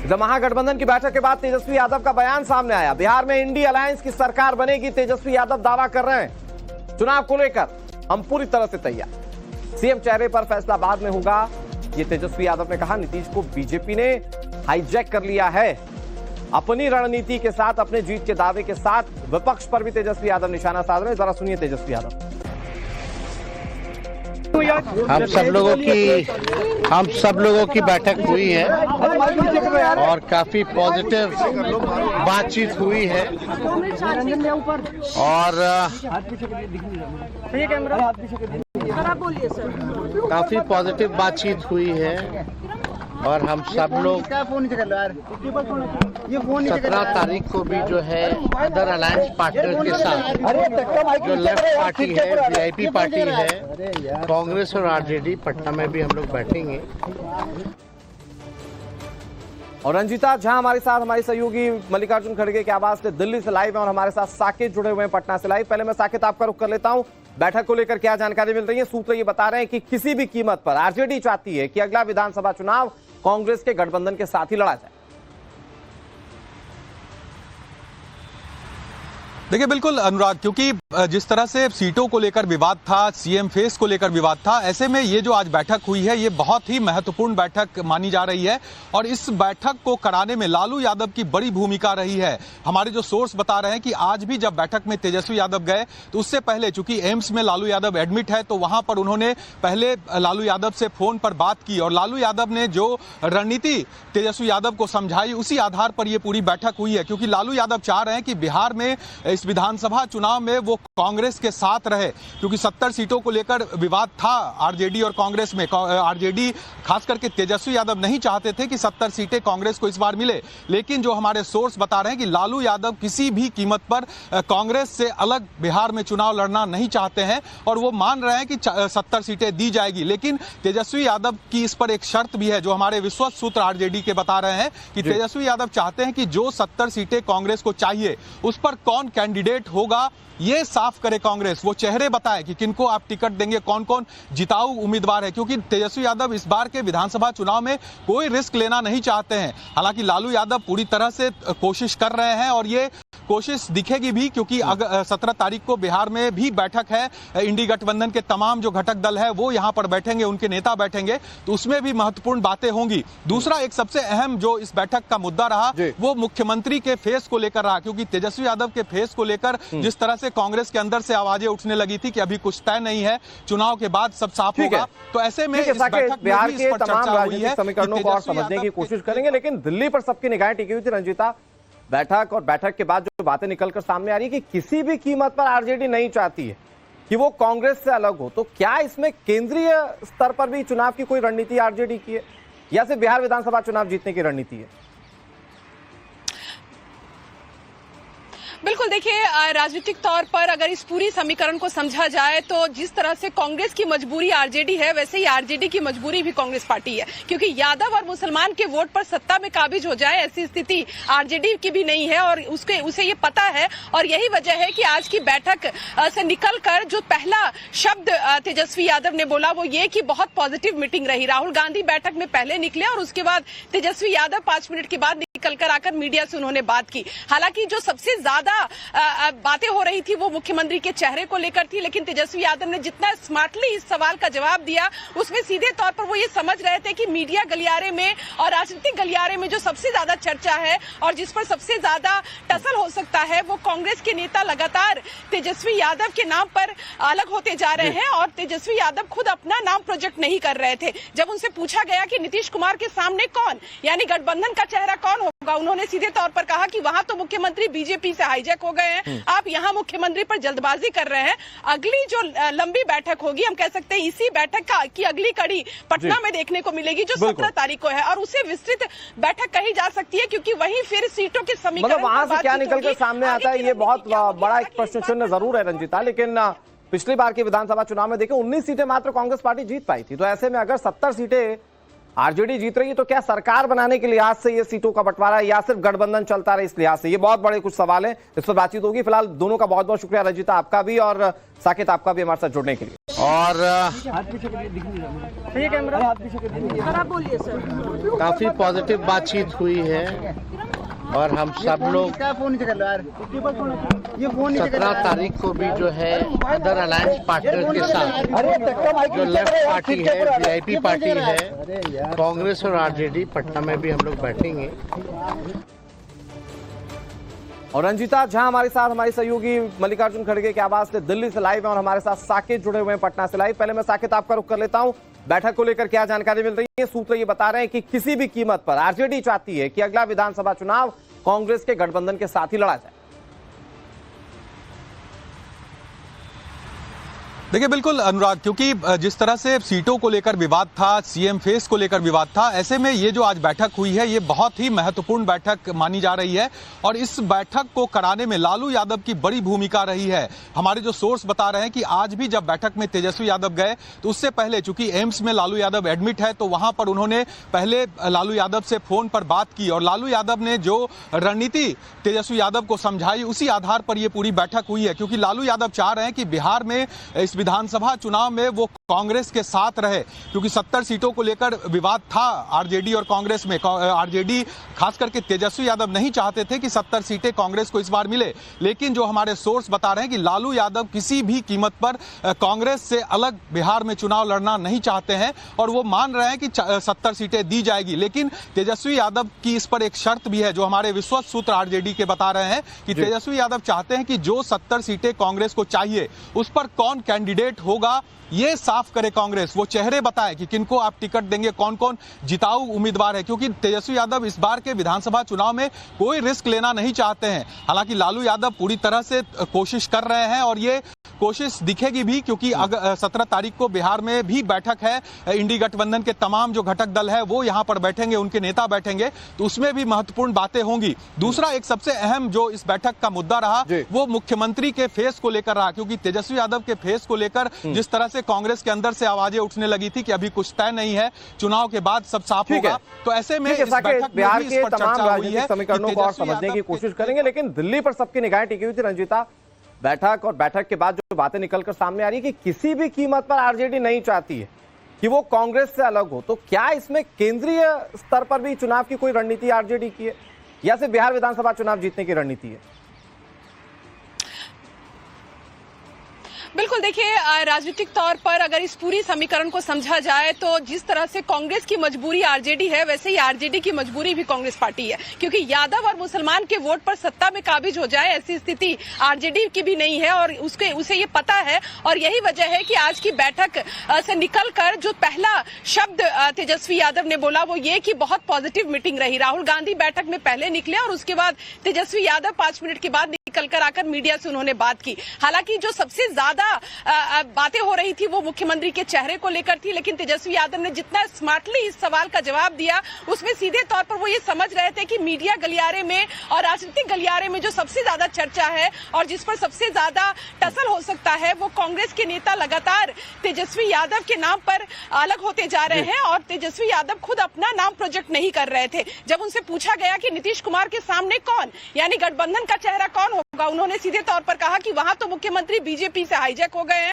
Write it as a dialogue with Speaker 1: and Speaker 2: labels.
Speaker 1: जब महागठबंधन की बैठक के बाद तेजस्वी यादव का बयान सामने आया, बिहार में इंडी अलायंस की सरकार बनेगी, तेजस्वी यादव दावा कर रहे हैं चुनाव को लेकर हम पूरी तरह से तैयार, सीएम चेहरे पर फैसला बाद में होगा, ये तेजस्वी यादव ने कहा। नीतीश को बीजेपी ने हाईजैक कर लिया है अपनी रणनीति के साथ, अपने जीत के दावे के साथ। विपक्ष पर भी तेजस्वी यादव निशाना साध रहे हैं, जरा सुनिए तेजस्वी यादव।
Speaker 2: हम सब लोगों की बैठक हुई है और काफी पॉजिटिव बातचीत हुई है और काफी पॉजिटिव बातचीत हुई है और हम सब लोग 17 तारीख को भी जो है अदर अलायंस पार्टनर के साथ जो लेफ्ट पार्टी है, वीआईपी पार्टी है, कांग्रेस और आरजेडी, पटना में भी हम लोग बैठेंगे।
Speaker 1: और रंजीता झा हमारे साथ, हमारी सहयोगी मल्लिकार्जुन खड़गे की आवाज से दिल्ली से लाइव है और हमारे साथ साकेत जुड़े हुए हैं पटना से लाइव। पहले मैं साकेत आपका रुख कर लेता हूं, बैठक को लेकर क्या जानकारी मिल रही है? सूत्र ये बता रहे हैं कि किसी भी कीमत पर आरजेडी चाहती है कि अगला विधानसभा चुनाव कांग्रेस के गठबंधन के साथ ही लड़ा जाए।
Speaker 3: देखिए बिल्कुल अनुराग, क्योंकि जिस तरह से सीटों को लेकर विवाद था, सीएम फेस को लेकर विवाद था, ऐसे में ये जो आज बैठक हुई है ये बहुत ही महत्वपूर्ण बैठक मानी जा रही है और इस बैठक को कराने में लालू यादव की बड़ी भूमिका रही है। हमारे जो सोर्स बता रहे हैं कि आज भी जब बैठक में तेजस्वी यादव गए तो उससे पहले, चूंकि एम्स में लालू यादव एडमिट है, तो वहां पर उन्होंने पहले लालू यादव से फोन पर बात की और लालू यादव ने जो रणनीति तेजस्वी यादव को समझाई उसी आधार पर यह पूरी बैठक हुई है। क्योंकि लालू यादव चाह रहे हैं कि बिहार में इस विधानसभा चुनाव में वो कांग्रेस के साथ रहे, क्योंकि 70 सीटों को लेकर विवाद था आरजेडी और कांग्रेस में। आरजेडी खास करके तेजस्वी यादव नहीं चाहते थे कि 70 सीटें कांग्रेस को इस बार मिले, लेकिन जो हमारे सोर्स बता रहे हैं कि लालू यादव किसी भी कीमत पर कांग्रेस से अलग बिहार में चुनाव लड़ना नहीं चाहते हैं और वो मान रहे हैं कि 70 सीटें दी जाएगी। लेकिन तेजस्वी यादव की इस पर एक शर्त भी है, जो हमारे विश्वस्त सूत्र आरजेडी के बता रहे हैं कि तेजस्वी यादव चाहते हैं कि जो 70 सीटें कांग्रेस को चाहिए उस पर कौन कैंडिडेट होगा ये साफ करे कांग्रेस, वो चेहरे बताए कि किनको आप टिकट देंगे, कौन कौन जिताऊ उम्मीदवार है। क्योंकि तेजस्वी यादव इस बार के विधानसभा चुनाव में कोई रिस्क लेना नहीं चाहते हैं। हालांकि लालू यादव पूरी तरह से कोशिश कर रहे हैं और ये कोशिश दिखेगी भी, क्योंकि 17 तारीख को बिहार में भी बैठक है। इंडी गठबंधन के तमाम जो घटक दल है वो यहां पर बैठेंगे, उनके नेता बैठेंगे, तो उसमें भी महत्वपूर्ण बातें होंगी। दूसरा एक सबसे अहम जो इस बैठक का मुद्दा रहा वो मुख्यमंत्री के फेस को लेकर रहा, क्योंकि तेजस्वी यादव के फेस को लेकर जिस तरह से कांग्रेस के अंदर से आवाजें उठने लगी थी कि अभी कुछ तय नहीं है, चुनाव के बाद सब साफ होगा। तो ऐसे में इस बैठक में
Speaker 1: बिहार
Speaker 3: भी इस
Speaker 1: के
Speaker 3: पर
Speaker 1: तमाम
Speaker 3: चर्चा हुई
Speaker 1: राजनीतिक
Speaker 3: है,
Speaker 1: समीकरणों को और समझने की कोशिश करेंगे, लेकिन दिल्ली पर सबकी निगाहें टिकी हुई थी रंजीता। बैठक और बैठक के बाद जो बातें निकलकर सामने आ रही है कि किसी भी कीमत पर आरजेडी नहीं चाहती है कि वो कांग्रेस से अलग हो, तो क्या इसमें केंद्रीय स्तर पर भी चुनाव की कोई रणनीति आरजेडी की है या सिर्फ बिहार विधानसभा चुनाव जीतने की रणनीति है?
Speaker 4: बिल्कुल, देखिए राजनीतिक तौर पर अगर इस पूरी समीकरण को समझा जाए तो जिस तरह से कांग्रेस की मजबूरी आरजेडी है, वैसे ही आरजेडी की मजबूरी भी कांग्रेस पार्टी है। क्योंकि यादव और मुसलमान के वोट पर सत्ता में काबिज हो जाए ऐसी स्थिति आरजेडी की भी नहीं है और उसे ये पता है। और यही वजह है कि आज की बैठक से निकलकर जो पहला शब्द तेजस्वी यादव ने बोला वो ये कि बहुत पॉजिटिव मीटिंग रही। राहुल गांधी बैठक में पहले निकले और उसके बाद तेजस्वी यादव 5 मिनट के बाद निकलकर आकर मीडिया से उन्होंने बात की। हालांकि जो सबसे ज्यादा बातें हो रही थी वो मुख्यमंत्री के चेहरे को लेकर थी, लेकिन तेजस्वी यादव ने जितना स्मार्टली इस सवाल का जवाब दिया उसमें सीधे तौर पर वो ये समझ रहे थे कि मीडिया गलियारे में और राजनीतिक गलियारे में जो सबसे ज्यादा चर्चा है और जिस पर सबसे ज्यादा टसल हो सकता है वो कांग्रेस के नेता लगातार तेजस्वी यादव के नाम पर अलग होते जा रहे हैं और तेजस्वी यादव खुद अपना नाम प्रोजेक्ट नहीं कर रहे थे। जब उनसे पूछा गया कि नीतीश कुमार के सामने कौन यानी गठबंधन का चेहरा कौन होगा, उन्होंने सीधे तौर पर कहा कि वहां तो मुख्यमंत्री बीजेपी से हाईजैक हो गए हैं, आप यहां मुख्यमंत्री पर जल्दबाजी कर रहे हैं। अगली जो लंबी बैठक होगी, हम कह सकते हैं इसी बैठक की अगली कड़ी पटना में देखने को मिलेगी जो 17 तारीख को है और उसे विस्तृत बैठक कही जा सकती है क्योंकि वहीं फिर सीटों के समीकरण
Speaker 1: वहां से क्या निकलकर सामने आता है ये बहुत बड़ा एक प्रश्न चिन्ह जरूर है रंजीता। लेकिन पिछली बार के विधानसभा चुनाव में देखें 19 सीटें मात्र कांग्रेस पार्टी जीत पाई थी, तो ऐसे में अगर 70 सीटें आरजेडी जीत रही है तो क्या सरकार बनाने के लिहाज से ये सीटों का बंटवारा है या सिर्फ गठबंधन चलता रहे इस लिहाज से? ये बहुत बड़े कुछ सवाल हैं, इस पर बातचीत होगी। फिलहाल दोनों का बहुत बहुत शुक्रिया रंजीता, आपका भी और साकेत आपका भी हमारे साथ जुड़ने के लिए।
Speaker 2: और
Speaker 4: सर आप बोलिए सर।
Speaker 2: काफी पॉजिटिव बातचीत हुई है और हम सब लोग 17 तारीख को भी जो है अदर अलायंस पार्टनर के साथ जो लेफ्ट पार्टी है, वीआईपी पार्टी है, कांग्रेस और आरजेडी, पटना में भी हम लोग बैठेंगे।
Speaker 1: और रंजीता झा हमारे साथ, हमारी सहयोगी मल्लिकार्जुन खड़गे की आवाज से दिल्ली से लाइव है और हमारे साथ साकेत जुड़े हुए हैं पटना से लाइव। पहले मैं साकेत आपका रुख कर लेता हूं, बैठक को लेकर क्या जानकारी मिल रही है? सूत्र ये बता रहे हैं कि किसी भी कीमत पर आरजेडी चाहती है कि अगला विधानसभा चुनाव कांग्रेस के गठबंधन के साथ ही लड़ा जाए।
Speaker 3: देखिए बिल्कुल अनुराग, क्योंकि जिस तरह से सीटों को लेकर विवाद था, सीएम फेस को लेकर विवाद था, ऐसे में ये जो आज बैठक हुई है ये बहुत ही महत्वपूर्ण बैठक मानी जा रही है और इस बैठक को कराने में लालू यादव की बड़ी भूमिका रही है। हमारे जो सोर्स बता रहे हैं कि आज भी जब बैठक में तेजस्वी यादव गए तो उससे पहले, चूंकि एम्स में लालू यादव एडमिट है, तो वहां पर उन्होंने पहले लालू यादव से फोन पर बात की और लालू यादव ने जो रणनीति तेजस्वी यादव को समझाई उसी आधार पर यह पूरी बैठक हुई है। क्योंकि लालू यादव चाह रहे हैं कि बिहार में इस विधानसभा चुनाव में वो कांग्रेस के साथ रहे, क्योंकि 70 सीटों को लेकर विवाद था आरजेडी और कांग्रेस में। आरजेडी खास करके तेजस्वी यादव नहीं चाहते थे कि 70 सीटें कांग्रेस को इस बार मिले, लेकिन जो हमारे सोर्स बता रहे हैं कि लालू यादव किसी भी कीमत पर कांग्रेस से अलग बिहार में चुनाव लड़ना नहीं चाहते हैं और वो मान रहे हैं कि 70 सीटें दी जाएगी। लेकिन तेजस्वी यादव की इस पर एक शर्त भी है, जो हमारे विश्वस्त सूत्र आरजेडी के बता रहे हैं कि तेजस्वी यादव चाहते हैं कि जो 70 सीटें कांग्रेस को चाहिए उस पर कौन कैंडिडेट होगा ये साफ करे कांग्रेस, वो चेहरे बताए कि किनको आप टिकट देंगे, कौन कौन जिताऊ उम्मीदवार है। क्योंकि तेजस्वी यादव इस बार के विधानसभा चुनाव में कोई रिस्क लेना नहीं चाहते हैं। हालांकि लालू यादव पूरी तरह से कोशिश कर रहे हैं और ये कोशिश दिखेगी भी, क्योंकि 17 तारीख को बिहार में भी बैठक है। इंडी गठबंधन के तमाम जो घटक दल है वो यहां पर बैठेंगे, उनके नेता बैठेंगे, तो उसमें भी महत्वपूर्ण बातें होंगी। दूसरा एक सबसे अहम जो इस बैठक का मुद्दा रहा वो मुख्यमंत्री के फेस को लेकर रहा, क्योंकि तेजस्वी यादव के फेस को लेकर जिस तरह से कांग्रेस के अंदर से आवाजें उठने लगी थी कि अभी कुछ तय नहीं है, चुनाव के बाद सब साफ होगा, तो ऐसे में इस बैठक में
Speaker 1: बिहार
Speaker 3: भी इस
Speaker 1: के
Speaker 3: पर
Speaker 1: तमाम
Speaker 3: चर्चा हुई है।
Speaker 1: राजनीतिक समीकरणों को और समझने की कोशिश करेंगे, लेकिन दिल्ली पर सबकी निगाहें टिकी हुई थी रंजीता। बैठक और बैठक के बाद जो बातें निकलकर सामने आ रही है कि किसी भी कीमत पर आरजेडी नहीं चाहती है कि वो कांग्रेस से अलग हो, तो क्या इसमें केंद्रीय स्तर पर भी चुनाव की कोई रणनीति आरजेडी की है या सिर्फ बिहार विधानसभा चुनाव जीतने की रणनीति है?
Speaker 4: बिल्कुल, देखिए राजनीतिक तौर पर अगर इस पूरी समीकरण को समझा जाए तो जिस तरह से कांग्रेस की मजबूरी आरजेडी है, वैसे ही आरजेडी की मजबूरी भी कांग्रेस पार्टी है। क्योंकि यादव और मुसलमान के वोट पर सत्ता में काबिज हो जाए ऐसी स्थिति आरजेडी की भी नहीं है और उसे ये पता है। और यही वजह है कि आज की बैठक से निकलकर जो पहला शब्द तेजस्वी यादव ने बोला वो ये कि बहुत पॉजिटिव मीटिंग रही। राहुल गांधी बैठक में पहले निकले और उसके बाद तेजस्वी यादव 5 मिनट के बाद निकलकर आकर मीडिया से उन्होंने बात की। हालांकि जो सबसे ज्यादा बातें हो रही थी वो मुख्यमंत्री के चेहरे को लेकर थी, लेकिन तेजस्वी यादव ने जितना स्मार्टली इस सवाल का जवाब दिया उसमें सीधे तौर पर वो ये समझ रहे थे कि मीडिया गलियारे में और राजनीतिक गलियारे में जो सबसे ज्यादा चर्चा है और जिस पर सबसे ज्यादा टसल हो सकता है वो कांग्रेस के नेता लगातार तेजस्वी यादव के नाम पर अलग होते जा रहे हैं और तेजस्वी यादव खुद अपना नाम प्रोजेक्ट नहीं कर रहे थे। जब उनसे पूछा गया कि नीतीश कुमार के सामने कौन, यानी गठबंधन का चेहरा कौन होगा, उन्होंने सीधे तौर पर कहा कि वहां तो मुख्यमंत्री बीजेपी से हाईजैक हो गए हैं